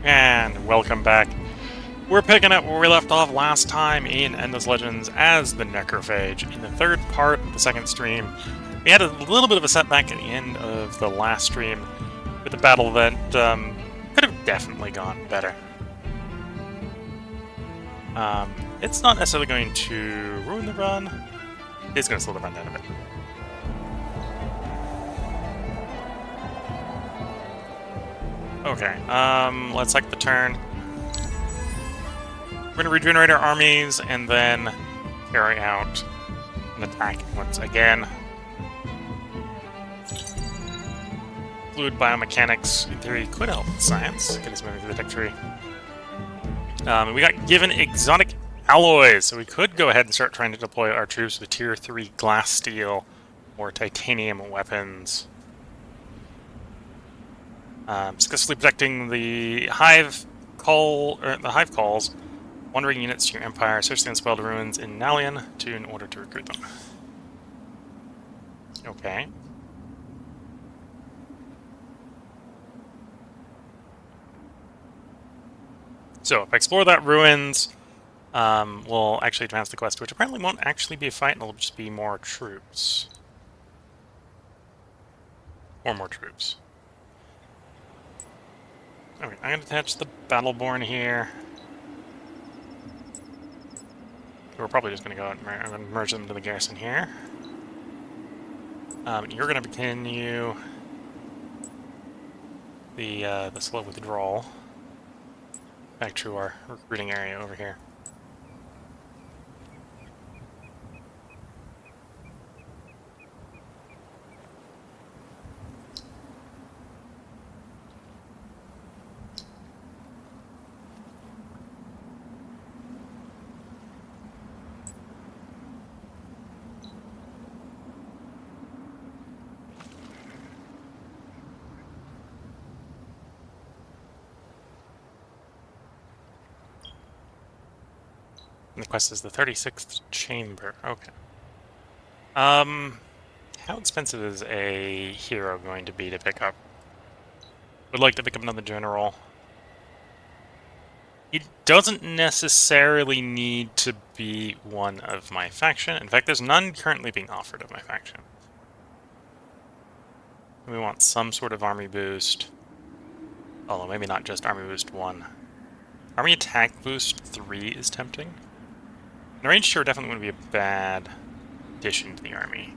And welcome back. We're picking up where we left off last time in Endless Legends as the Necrophage. In the third part of the second stream, we had a little bit of a setback at the end of the last stream with a battle that could have definitely gone better. It's not necessarily going to ruin the run. It's going to slow the run down a bit. Okay, let's take the turn. We're going to regenerate our armies and then carry out an attack once again. Fluid biomechanics, in theory, could help with science. Get us moving through the tech tree. We got given exotic alloys, so we could go ahead and start trying to deploy our troops with tier 3 glass steel or titanium weapons. Successfully protecting the hive calls wandering units to your empire, search the unspoiled ruins in Nalion in order to recruit them. Okay. So if I explore that ruins, we'll actually advance the quest, which apparently won't actually be a fight, and it'll just be more troops. Or more troops. Okay, I'm going to attach the Battleborn here. We're probably just going to go and I'm going to merge them into the garrison here. You're going to continue the slow withdrawal back to our recruiting area over here. And the quest is the 36th chamber. Okay. How expensive is a hero going to be to pick up? Would like to pick up another general. It doesn't necessarily need to be one of my faction. In fact, there's none currently being offered of my faction. We want some sort of army boost. Although maybe not just army boost 1. Army attack boost 3 is tempting. And a ranged hero definitely wouldn't be a bad addition to the army.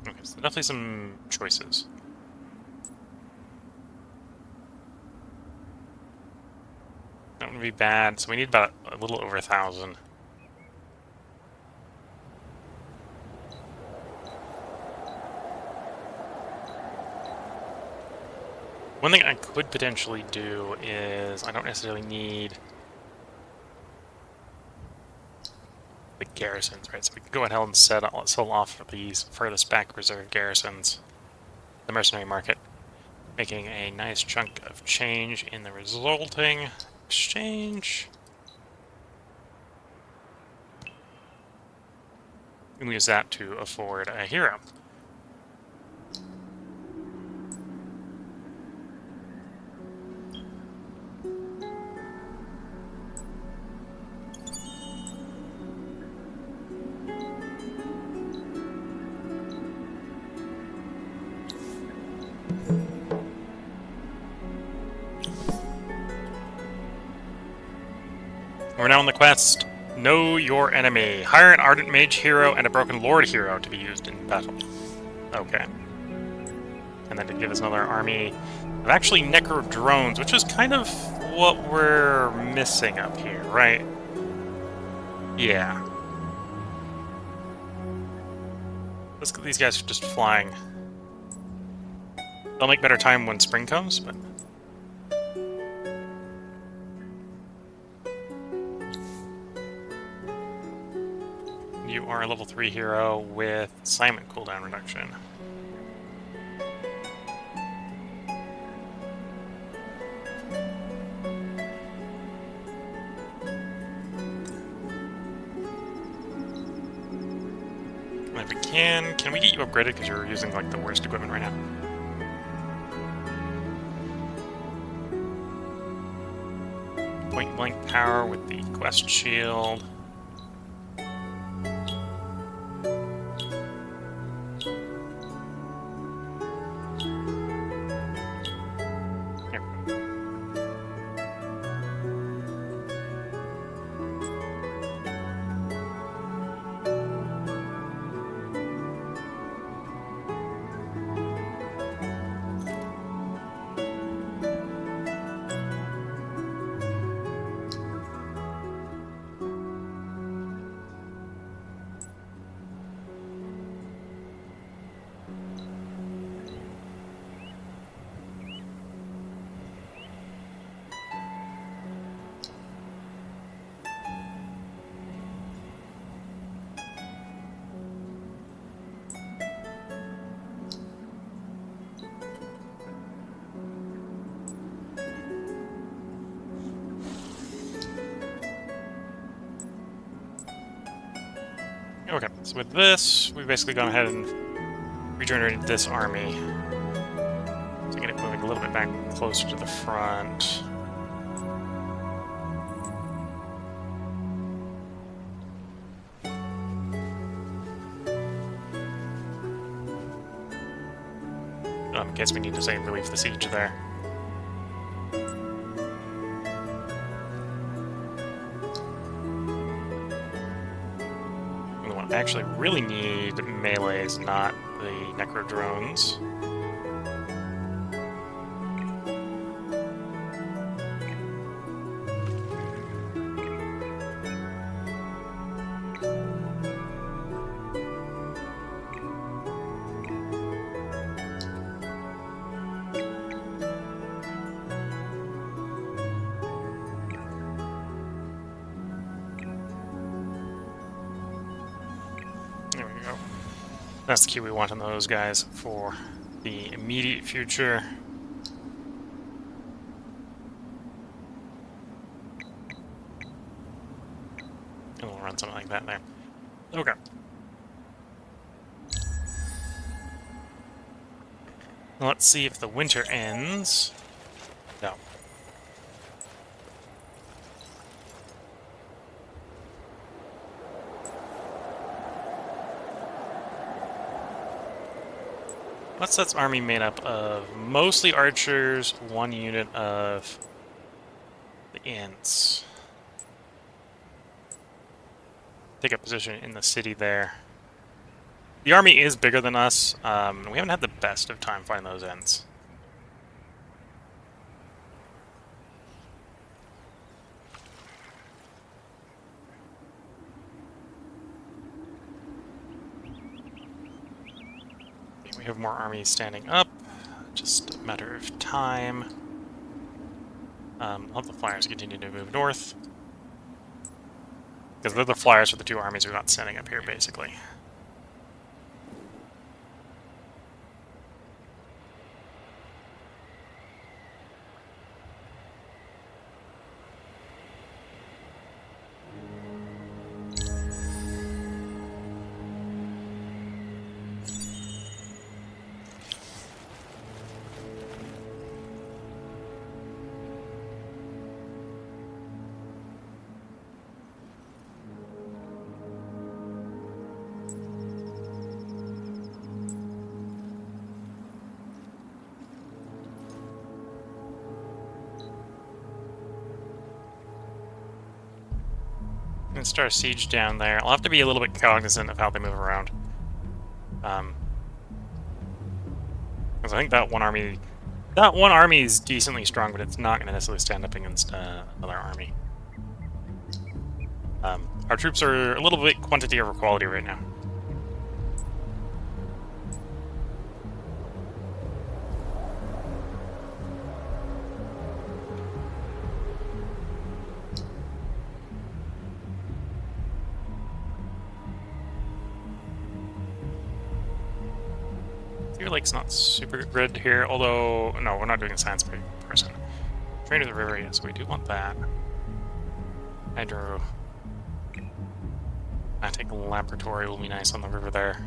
Okay, so definitely some choices. That wouldn't be bad. So we need about a little over 1,000. One thing I could potentially do is I don't necessarily need the garrisons, right? So we could go ahead and sell off these furthest back reserve garrisons, the mercenary market, making a nice chunk of change in the resulting exchange. We can use that to afford a hero. We're now on the quest. Know your enemy. Hire an Ardent Mage hero and a Broken Lord hero to be used in battle. Okay. And then to give us another army of actually Necro drones, which is kind of what we're missing up here, right? Yeah. These guys are just flying. They'll make better time when spring comes, but... You are a level 3 hero with assignment cooldown reduction. And if we can we get you upgraded because you're using like the worst equipment right now? Point blank power with the quest shield. Okay, so with this, we've basically gone ahead and regenerated this army. So get it moving a little bit back closer to the front. In case we need to, say, relieve the siege there. I actually really need melees, not the necro drones. That's the key we want on those guys for the immediate future. And we'll run something like that there. Okay. Let's see if the winter ends. No. What's that army made up of? Mostly archers, one unit of the Ints. Take a position in the city there. The army is bigger than us. We haven't had the best of time fighting those Ints. We have more armies standing up. Just a matter of time. I'll have the flyers continue to move north. Because they're the flyers for the two armies we've got standing up here, basically. And start a siege down there. I'll have to be a little bit cognizant of how they move around. Because I think that one army is decently strong, but it's not going to necessarily stand up against another army. Our troops are a little bit quantity over quality right now. Clear Lake's not super good here, although... No, we're not doing a science person. Train to the river, yes, we do want that. Hydro. Attic laboratory will be nice on the river there.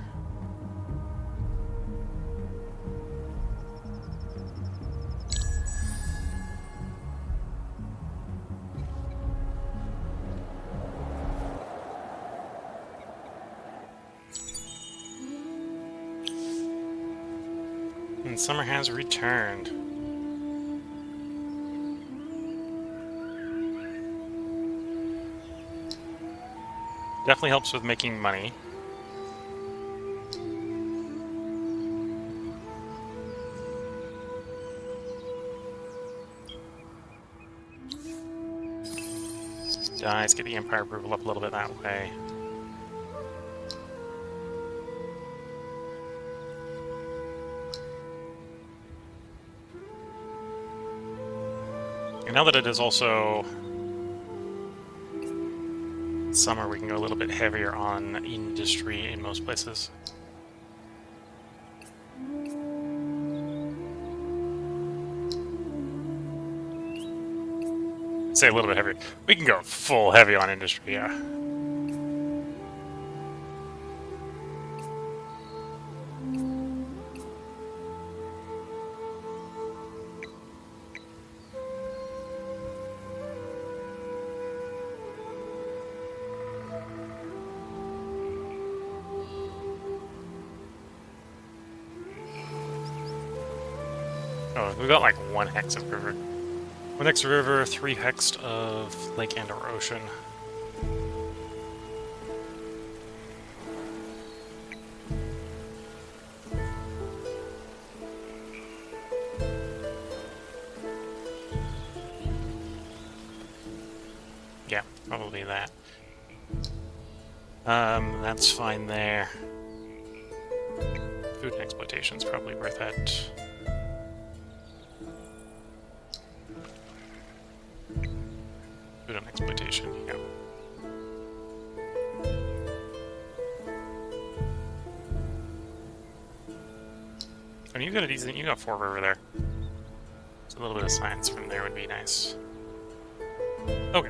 And summer has returned. Definitely helps with making money. Let's get the Empire approval up a little bit that way. And now that it is also summer, we can go a little bit heavier on industry in most places. Say a little bit heavier. We can go full heavy on industry, yeah. Oh, we got like 1 hex of river. 1 hex of river, 3 hex of lake and or ocean. Yeah, probably that. That's fine there. Food and exploitation's probably worth it. Food and exploitation, yeah. I mean, you got 4 river there. So a little bit of science from there would be nice. Okay.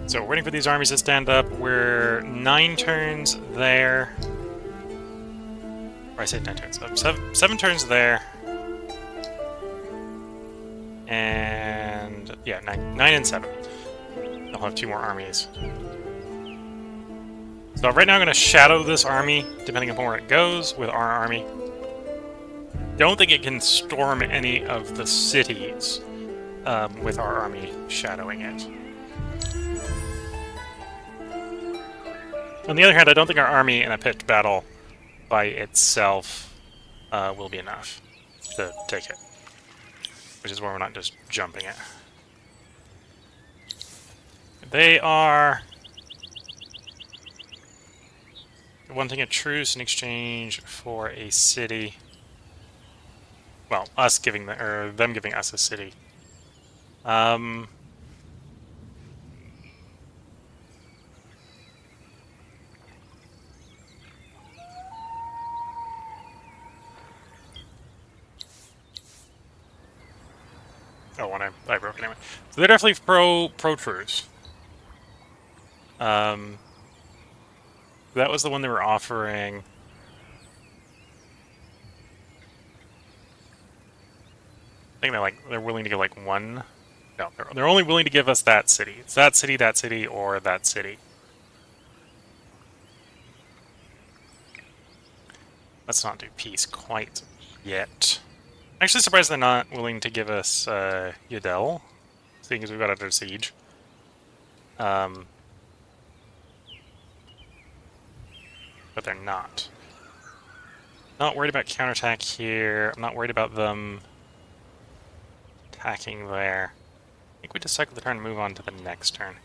So we're waiting for these armies to stand up. We're 9 turns there. Or I said 9 turns up. 7 turns there. And yeah, 9 and 7. I'll have 2 more armies. So right now I'm going to shadow this army, depending upon where it goes, with our army. Don't think it can storm any of the cities with our army shadowing it. On the other hand, I don't think our army in a pitched battle by itself will be enough to take it. Which is why we're not just jumping it. They are wanting a truce in exchange for a city. Well, us giving them giving us a city. Oh, when I broke it anyway. So they're definitely pro truce. That was the one they were offering. I think they're willing to give like 1. No, they're only willing to give us that city. It's that city, or that city. Let's not do peace quite yet. Actually surprised they're not willing to give us Yadel, seeing as we've got under siege. But they're not. Not worried about counterattack here. I'm not worried about them attacking there. I think we just cycle the turn and move on to the next turn.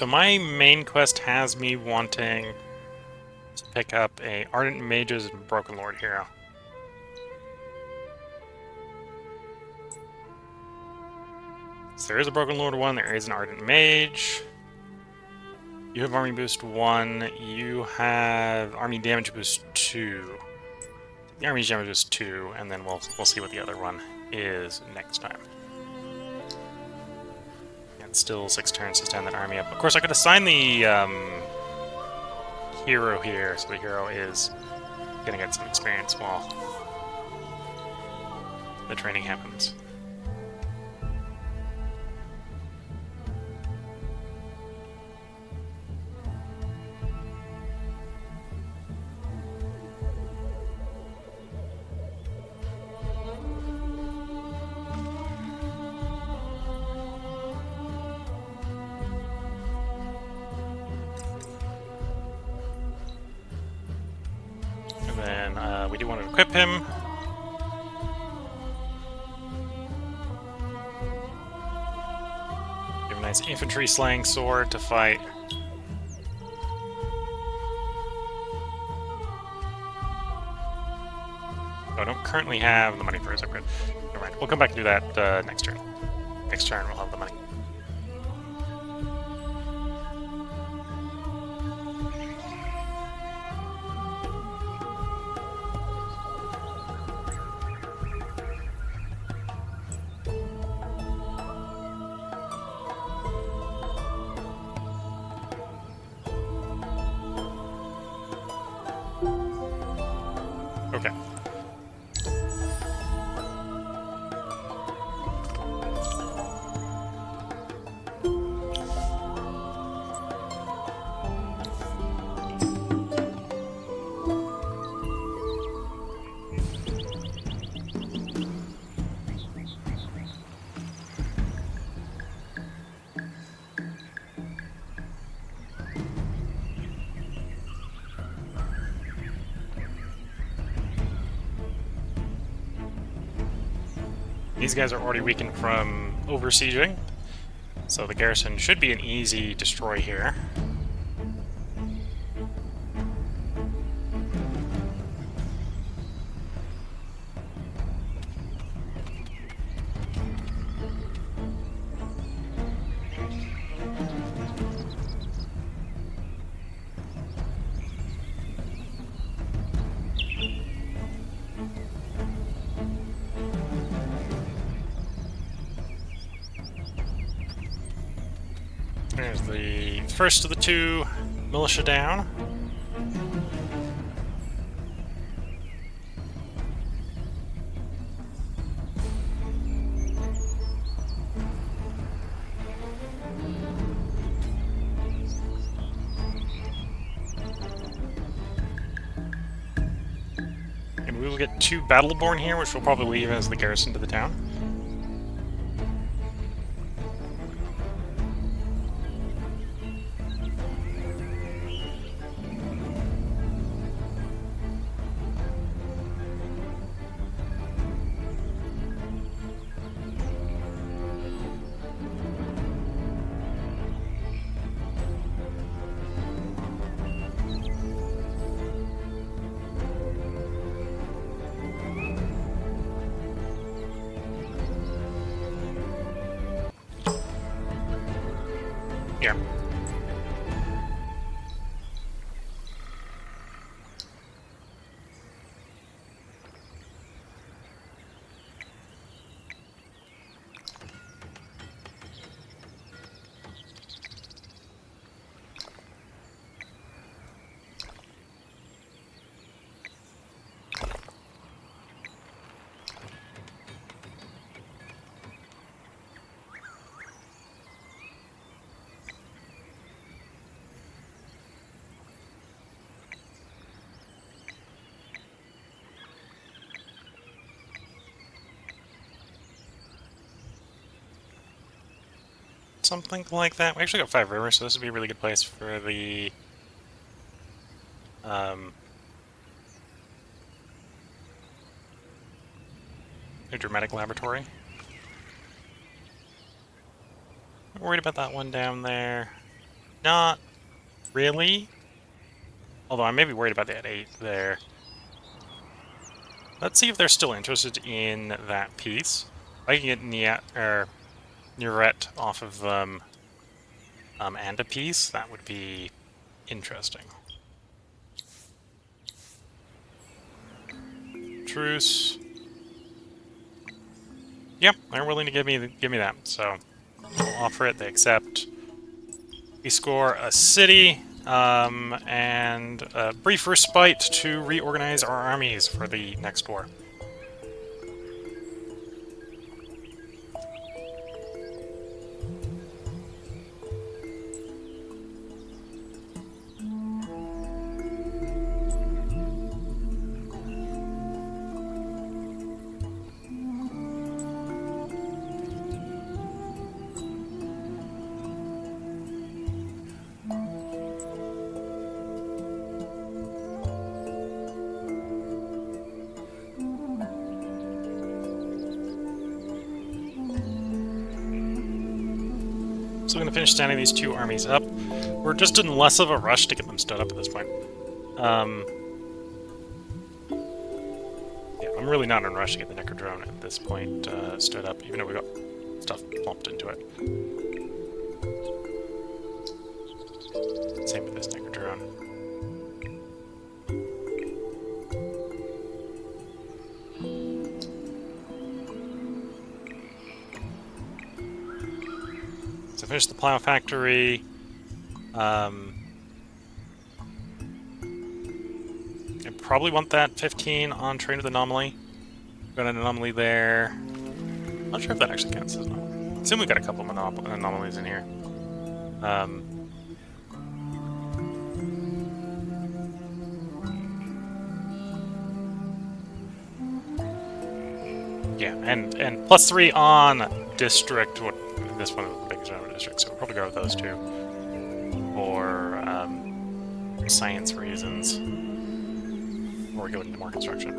So my main quest has me wanting to pick up a Ardent Mages and Broken Lord hero. So there is a Broken Lord 1, there is an Ardent Mage. You have Army Boost 1, you have Army Damage Boost 2. The Army Damage Boost 2, and then we'll see what the other one is next time. And still 6 turns to stand that army up. Of course, I could assign the hero here, so the hero is gonna get some experience while the training happens. And then we do want to equip him. Give him a nice infantry slaying sword to fight. I don't currently have the money for his upgrade. Never mind. We'll come back and do that next turn. Next turn we'll have the money. Okay. These guys are already weakened from over-sieging, so the garrison should be an easy destroy here. There's the first of the 2 militia down. And we will get 2 Battleborn here, which will probably leave as the garrison to the town. Yeah. Something like that. We actually got 5 rivers, so this would be a really good place for the new dramatic laboratory. Not worried about that one down there. Not really. Although I may be worried about that 8 there. Let's see if they're still interested in that piece. If I can get Nuret off of them and a piece, that would be interesting. Truce. Yep, they're willing to give me that, so I'll offer it. They accept. We score a city and a brief respite to reorganize our armies for the next war. So I'm going to finish standing these 2 armies up. We're just in less of a rush to get them stood up at this point. Yeah, I'm really not in a rush to get the Necrodrone at this point stood up, even though we got stuff plumped into it. Same with this Necrodrone. So finish the plow factory. I probably want that 15 on Train with Anomaly. Got an anomaly there. Not sure if that actually counts as an anomaly. I assume we got a couple of anomalies in here. Yeah, and +3 on district. This one is the biggest number of districts, so we'll probably go with those 2 for science reasons. Before we go into more construction.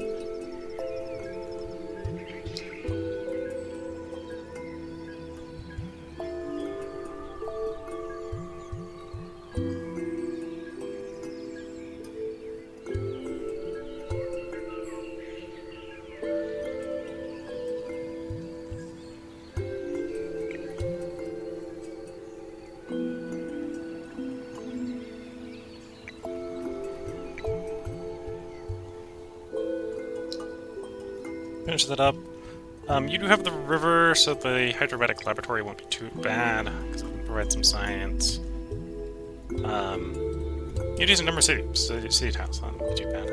Finish that up. You do have the river, so the hydrobatic laboratory won't be too bad, because it can provide some science. You do some number of city tiles, so that won't be too bad.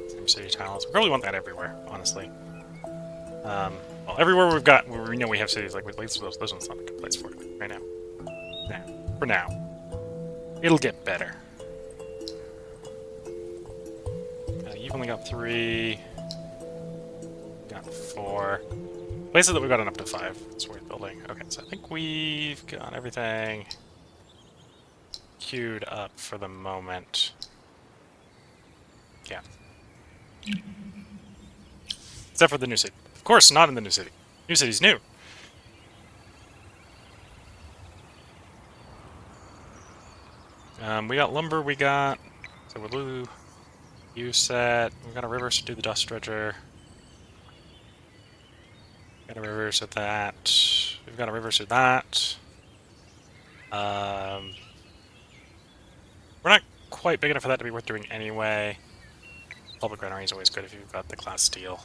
Some city tiles. We probably want that everywhere, honestly. Well, everywhere we know we have cities, like with those ones not a good place for it right now. Nah, for now. It'll get better. You've only got 3. Got 4. Places that we've gotten up to 5. It's worth building. Okay, so I think we've got everything queued up for the moment. Yeah. Except for the new city. Of course, not in the new city. New city's new. We got lumber, we got... So we'll use set. We've got a reverse to do the dust dredger. Got a reverse of that. We've got a reverse of that. We're not quite big enough for that to be worth doing anyway. Public granary is always good if you've got the class steel.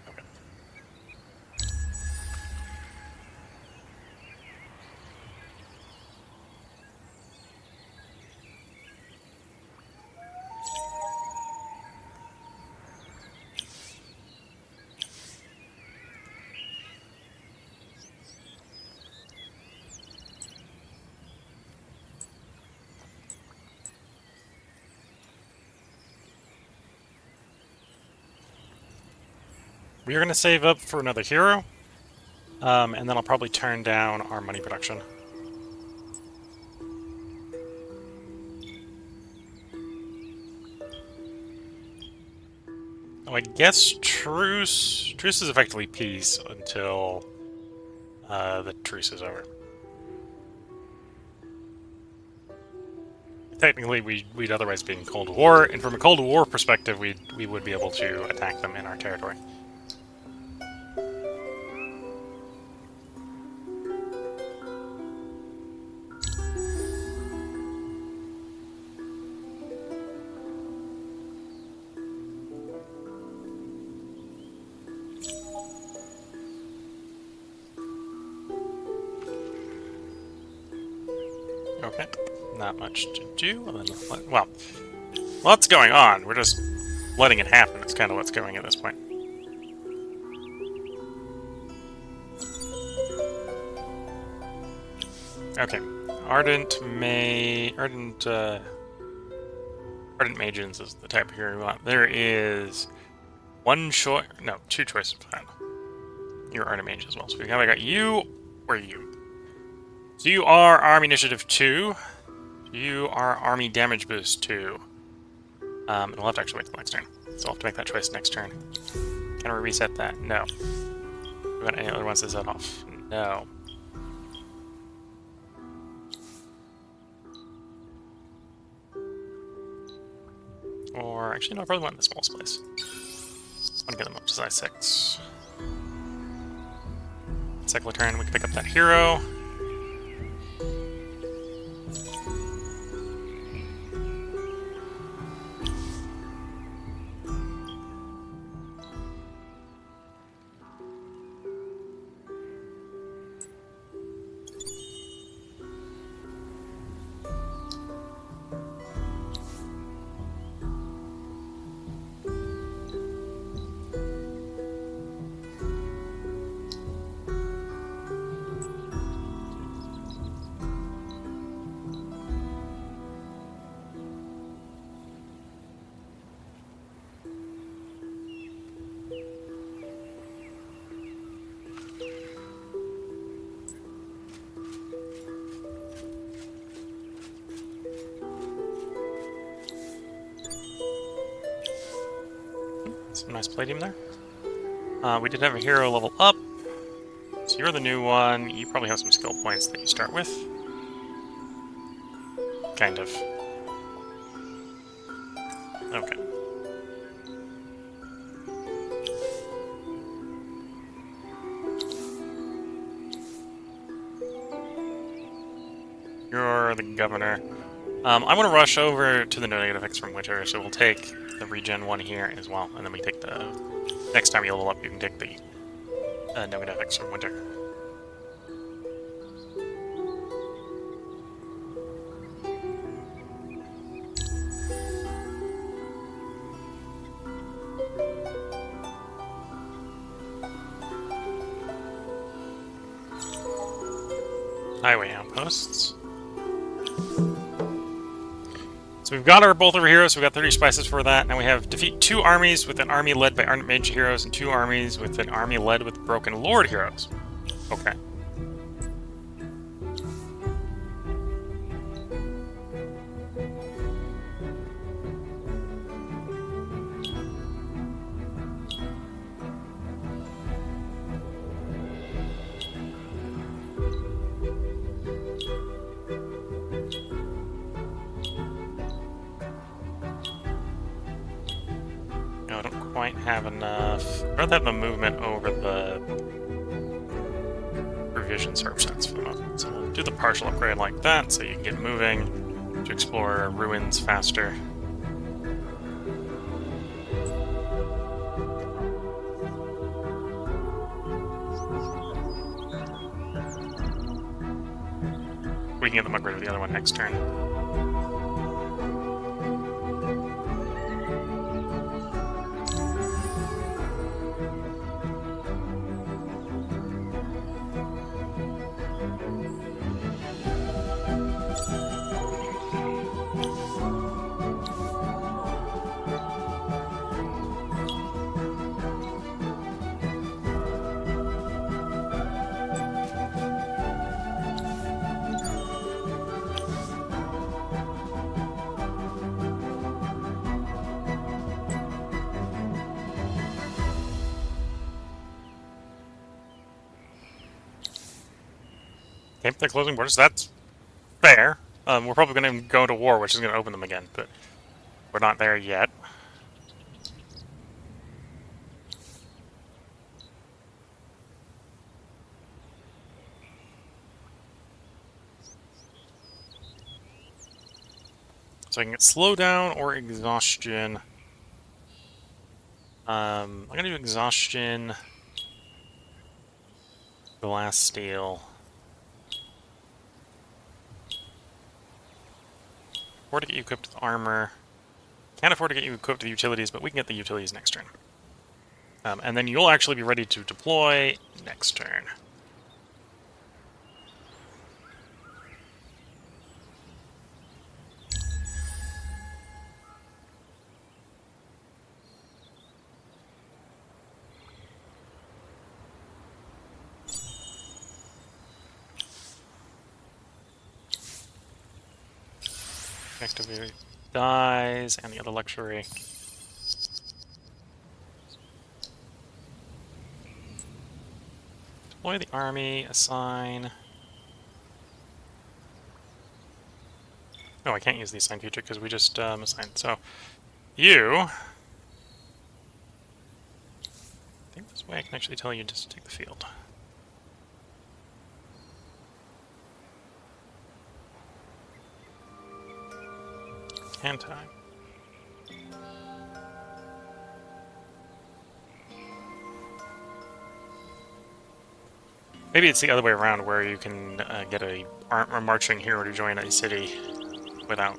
Okay. We are going to save up for another hero, and then I'll probably turn down our money production. Oh, I guess truce. Truce is effectively peace until the truce is over. Technically, we'd otherwise be in Cold War, and from a Cold War perspective, we would be able to attack them in our territory. Okay, not much to do. Well, lots going on. We're just letting it happen. It's kind of what's going at this point. Okay, Ardent Magens is the type of hero we want. There is two choices plan. You're Ardent Mage as well. So we got you or you. So you are Army Initiative 2. You are Army Damage Boost 2. We'll have to actually wait till next turn. So I'll have to make that choice next turn. Can we reset that? No. We got any other ones to set off? No. Or, actually, no, I probably want the smallest place. I want to get them up to size 6. Second turn, we can pick up that hero. Some nice play team there. We did have a hero level up. So you're the new one. You probably have some skill points that you start with. Kind of. Okay. You're the governor. I'm going to rush over to the no negative effects from winter, so we'll take the regen one here as well, and then we take the... Next time you level up, you can take the no negative effects from winter. Highway outposts. So we've got both our heroes, so we've got 30 spices for that. Now we have defeat 2 armies with an army led by Ardent Mage heroes and 2 armies with an army led with Broken Lord heroes. Okay. Quite have enough. I'd rather have the movement over the provision serve sets for the moment. So we'll do the partial upgrade like that, so you can get moving to explore ruins faster. We can get them upgraded with the other one next turn. Okay, they're closing borders. That's fair. We're probably going to go into war, which is going to open them again, but we're not there yet. So I can get slowdown or exhaustion. I'm going to do exhaustion. Glass steel. Afford to get you equipped with armor. Can't afford to get you equipped with utilities, but we can get the utilities next turn. And then you'll actually be ready to deploy next turn. Activate dies, and the other luxury. Deploy the army, assign. No, I can't use the assign feature because we just assigned. So, you. I think this way I can actually tell you just to take the field. Can't I? Maybe it's the other way around, where you can get a marching hero to join a city without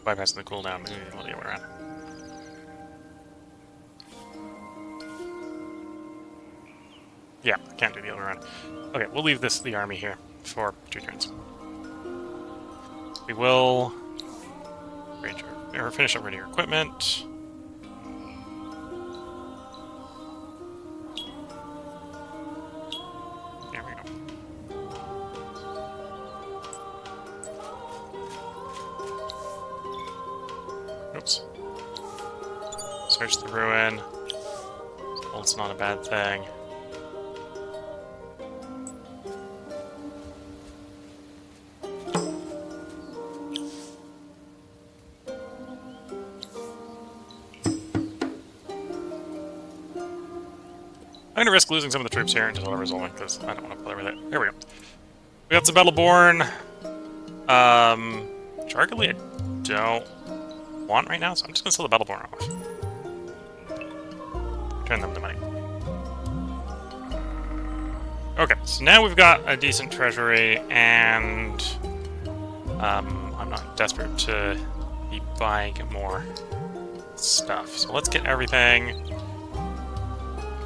bypassing the cooldown. Maybe the other way around. Yeah, I can't do the other way around. Okay, we'll leave the army here for 2 turns. We will finish up your equipment. There we go. Oops. Search the ruin. Well, it's not a bad thing. I'm gonna risk losing some of the troops here until they're resolving, because I don't want to bother with it. There we go. We got some Battleborn. Chargably I don't want right now, so I'm just gonna sell the Battleborn off. Return them to money. Okay, so now we've got a decent treasury, and I'm not desperate to be buying more stuff. So let's get everything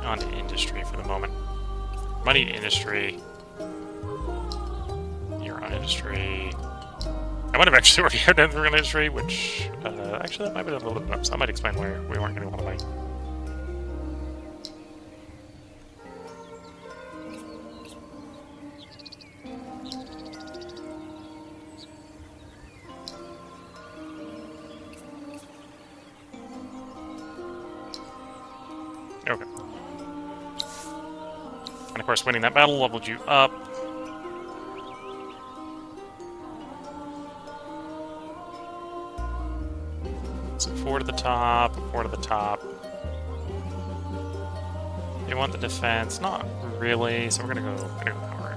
onto industry for the moment. Money to industry. You're on industry. I might have actually already had done through industry, which actually that might be a little bit up, so that might explain why we weren't getting a lot of money. Okay. And of course, winning that battle leveled you up. So 4 to the top, 4 to the top. You want the defense? Not really, so we're gonna go power it.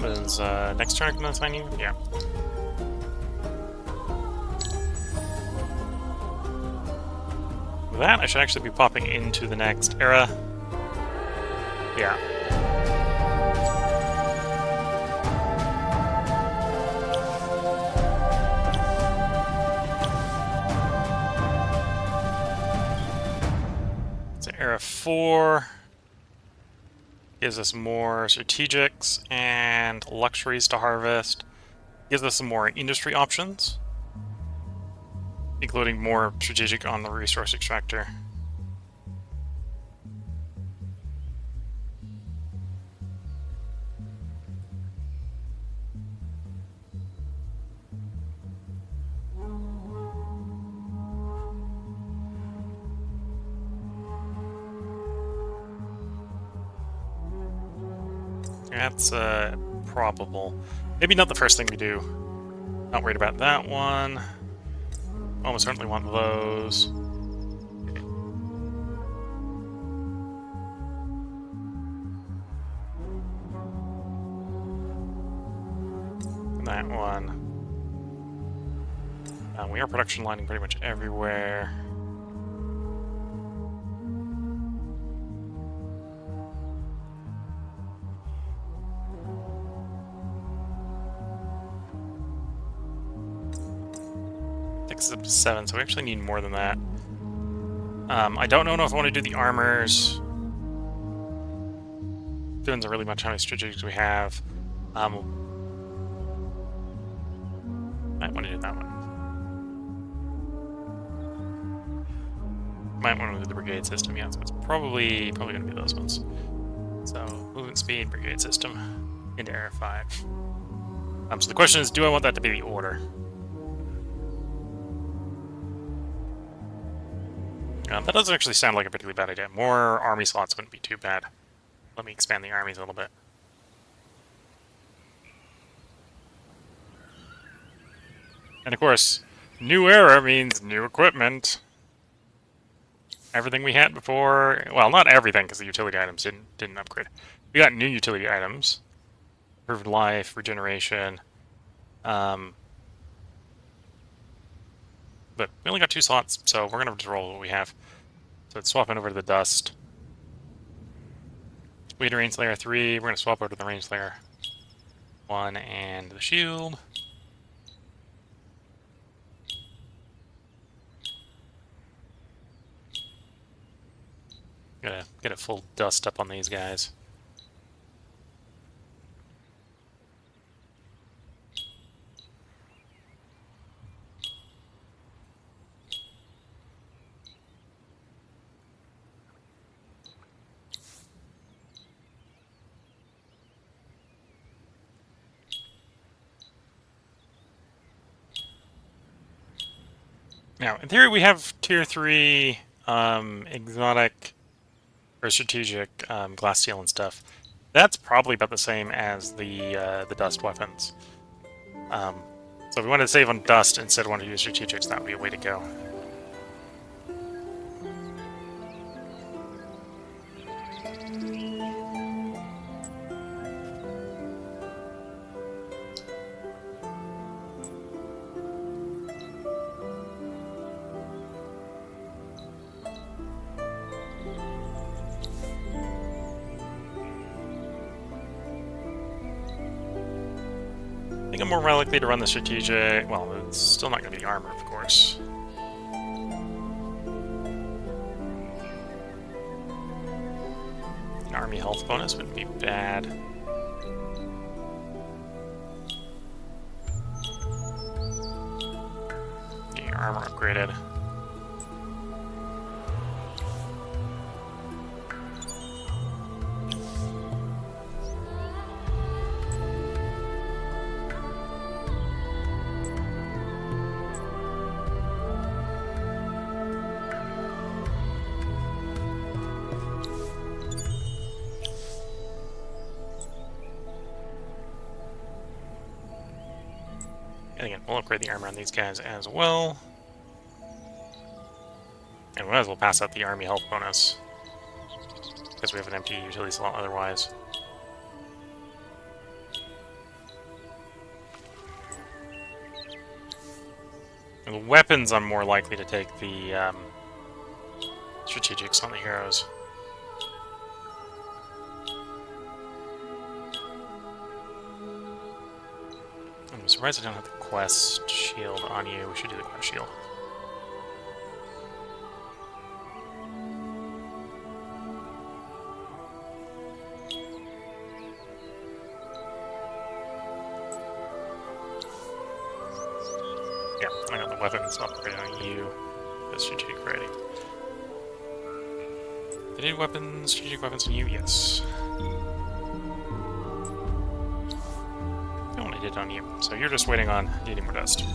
Is next turn I can assign you? Yeah. With that, I should actually be popping into the next era. Yeah. Era 4 gives us more strategics and luxuries to harvest. Gives us some more industry options, including more strategic on the resource extractor. That's probable. Maybe not the first thing we do. Not worried about that one. Almost certainly want those. That one. We are production lining pretty much everywhere. Takes us up to 7, so we actually need more than that. I don't know if I want to do the armors. Depends on really much how many strategics we have. I want to do that one. Might want to do the brigade system, yeah, so it's probably going to be those ones. So, movement speed, brigade system, into Era 5. So the question is, do I want that to be the order? That doesn't actually sound like a particularly bad idea. More army slots wouldn't be too bad. Let me expand the armies a little bit. And of course, new era means new equipment. Everything we had before, well, not everything, because the utility items didn't upgrade. We got new utility items, improved life, regeneration. But we only got 2 slots, so we're gonna just roll what we have. So it's swapping over to the dust. We had a range layer 3. We're gonna swap over to the range layer 1 and the shield. Gotta get a full dust up on these guys. Now, in theory, we have tier 3 exotic or strategic glass steel and stuff. That's probably about the same as the dust weapons. So if we wanted to save on dust instead of wanting to use strategics, that would be a way to go. I think I'm more likely to run the strategic. Well, it's still not going to be the armor, of course. An army health bonus wouldn't be bad. Get your armor upgraded. And again, we'll upgrade the armor on these guys as well. And we might as well pass out the army health bonus, because we have an empty utility slot otherwise. And the weapons, I'm more likely to take the strategics on the heroes. I'm surprised I don't have the quest shield on you. We should do the quest shield. the weapons upgrade on you. The strategic rating. Did I do weapons, strategic weapons on you? Yes. I only did it on you. So you're just waiting on needing more dust.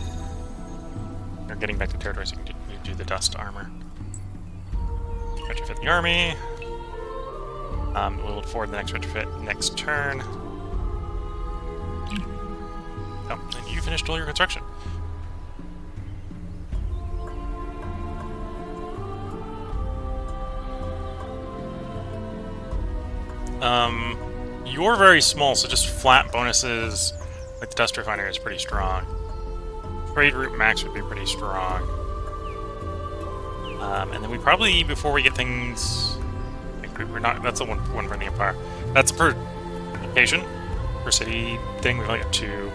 Or getting back to territory so you can do the dust armor. Retrofit the army. We'll look forward to the next retrofit next turn. Oh, and you finished all your construction. You're very small, so just flat bonuses like the dust refinery is pretty strong. Trade route max would be pretty strong. And then we probably, before we get things, like we're not. That's the one for the Empire. That's a per location, per city thing. We've only got 2.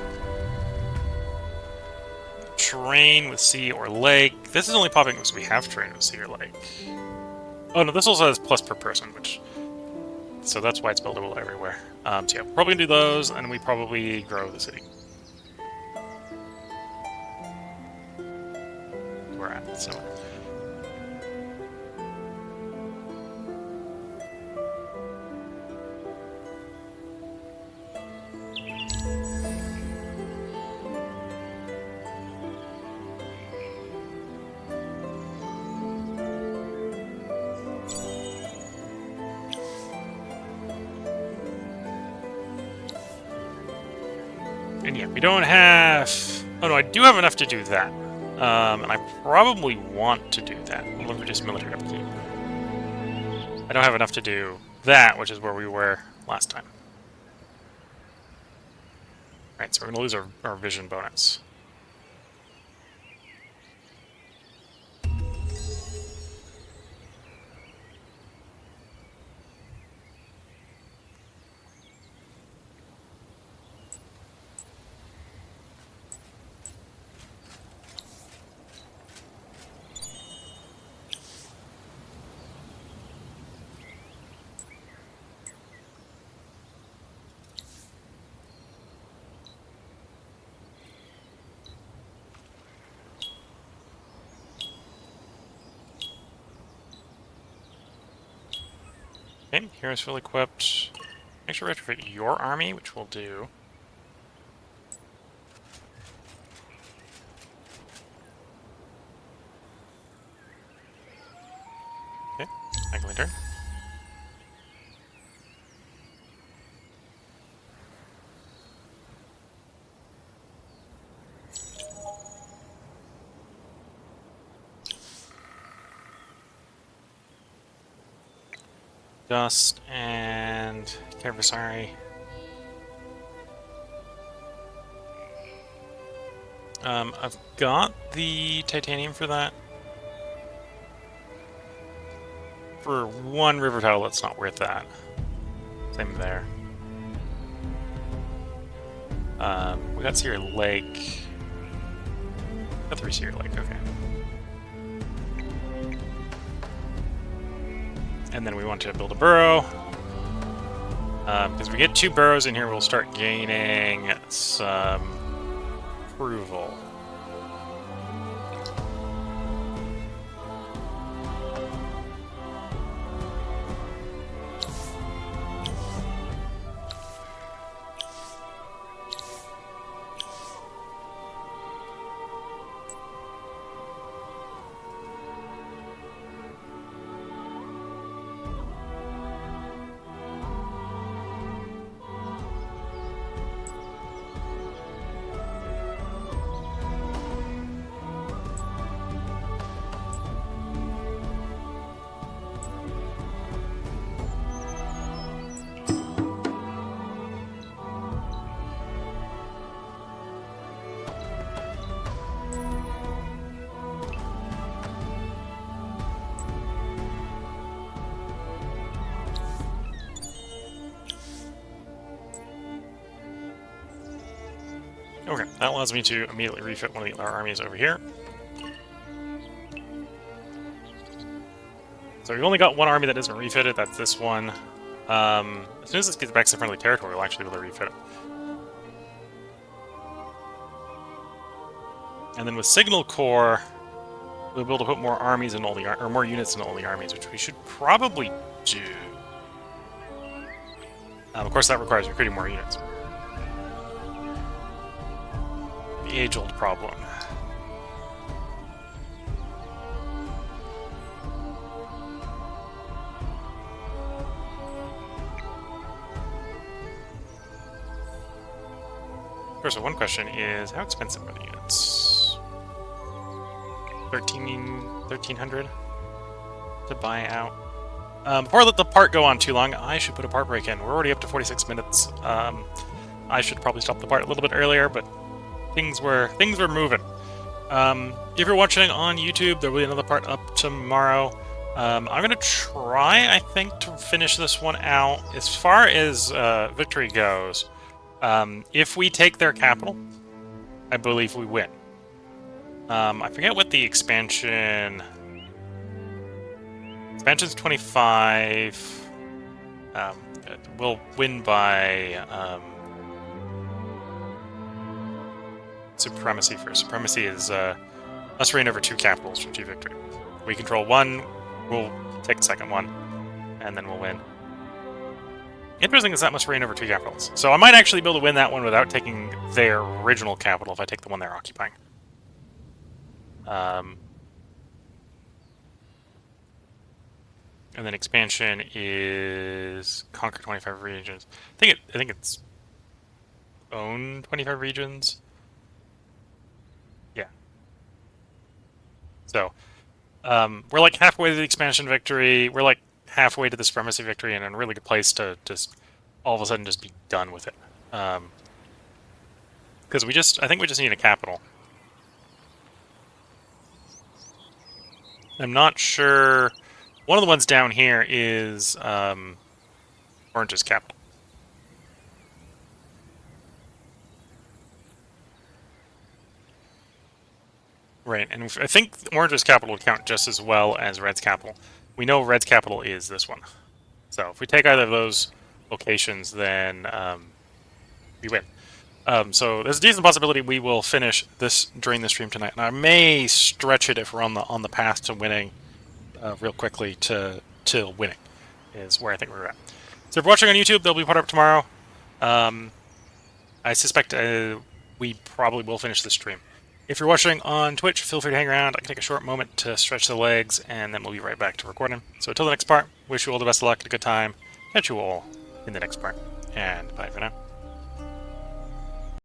Terrain with sea or lake. This is only popping because we have terrain with sea or lake. Oh no, this also has plus per person, which. So that's why it's buildable everywhere. So yeah, we're probably gonna do those, and we probably grow the city. We're at so. And yeah, we don't have... Oh no, I do have enough to do that. And I probably want to do that. We'll look at just military upkeep. I don't have enough to do that, which is where we were last time. Alright, so we're going to lose our vision bonus. Okay, heroes fully equipped. Make sure to retrofit your army, which we'll do. Okay, I can return. Dust and Carvasari. I've got the titanium for that. For 1 river tile, that's not worth that. Same there. We got Sear Lake. Got 3 Sear Lake, okay. And then we want to build a burrow. Because we get 2 burrows in here, we'll start gaining some approval. Okay, that allows me to immediately refit one of our armies over here. So we've only got 1 army that isn't refitted, that's this one. As soon as this gets back to friendly territory, we'll actually be able to refit it. And then with Signal Corps, we'll be able to put more armies in all the or more units in all the armies, which we should probably do. Of course, that requires recruiting more units. The age-old problem. Of course, so one question is, how expensive are the units? 1,300 to buy out. Before I let the part go on too long, I should put a part break in. We're already up to 46 minutes. I should probably stop the part a little bit earlier, but things were moving. If you're watching on YouTube, there will be another part up tomorrow. I'm going to try, I think, to finish this one out. As far as victory goes, if we take their capital, I believe we win. I forget what the expansion... Expansion's 25. We'll win by supremacy first. Supremacy is must reign over 2 capitals for 2 victory. We control 1, we'll take the second one, and then we'll win. Interesting is that must reign over 2 capitals. So I might actually be able to win that one without taking their original capital if I take the one they're occupying. And then expansion is conquer 25 regions. I think it's own 25 regions. Yeah. So we're like halfway to the expansion victory. We're like halfway to the supremacy victory, and in a really good place to just all of a sudden just be done with it. Because I think we just need a capital. I'm not sure. One of the ones down here is Orange's capital. Right, and I think Orange's capital would count just as well as Red's capital. We know Red's capital is this one. So if we take either of those locations, then we win. So there's a decent possibility we will finish this during the stream tonight. And I may stretch it if we're on the path to winning real quickly to winning is where I think we're at. So if you're watching on YouTube, they'll be put up tomorrow. I suspect we probably will finish the stream. If you're watching on Twitch, feel free to hang around. I can take a short moment to stretch the legs, and then we'll be right back to recording. So until the next part, wish you all the best of luck and a good time. Catch you all in the next part, and bye for now.